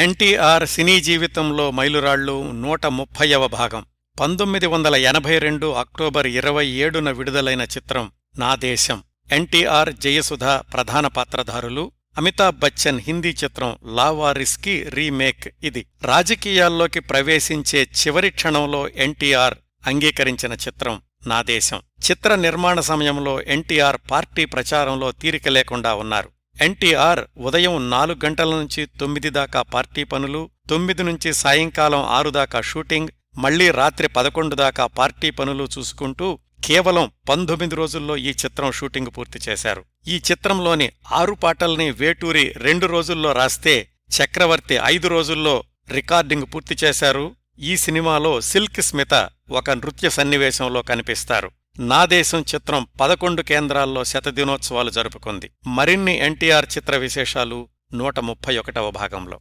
ఎన్టీఆర్ సినీ జీవితంలో మైలురాళ్లు 130వ భాగం 1982 అక్టోబర్ 27న విడుదలైన చిత్రం నా దేశం. ఎన్టీఆర్, జయసుధ ప్రధాన పాత్రధారులు. అమితాబ్ బచ్చన్ హిందీ చిత్రం లావారిస్కి రీమేక్ ఇది. రాజకీయాల్లోకి ప్రవేశించే చివరి క్షణంలో ఎన్టీఆర్ అంగీకరించిన చిత్రం నా దేశం. చిత్ర నిర్మాణ సమయంలో ఎన్టీఆర్ పార్టీ ప్రచారంలో తీరిక లేకుండా ఉన్నారు. ఎన్టీఆర్ ఉదయం 4 గంటల నుంచి 9 దాకా పార్టీ పనులు, 9 నుంచి సాయంకాలం 6 దాకా షూటింగ్, మళ్లీ రాత్రి 11 దాకా పార్టీ పనులు చూసుకుంటూ కేవలం 19 రోజుల్లో ఈ చిత్రం షూటింగ్ పూర్తి చేశారు. ఈ చిత్రంలోని 6 పాటల్ని వేటూరి 2 రోజుల్లో రాస్తే చక్రవర్తి 5 రోజుల్లో రికార్డింగ్ పూర్తి చేశారు. ఈ సినిమాలో సిల్క్ స్మిత ఒక నృత్య సన్నివేశంలో కనిపిస్తారు. నా దేశం చిత్రం 11 కేంద్రాల్లో శతదినోత్సవాలు జరుపుకుంది. మరిన్ని ఎన్టీఆర్ చిత్ర విశేషాలు 131వ భాగంలో.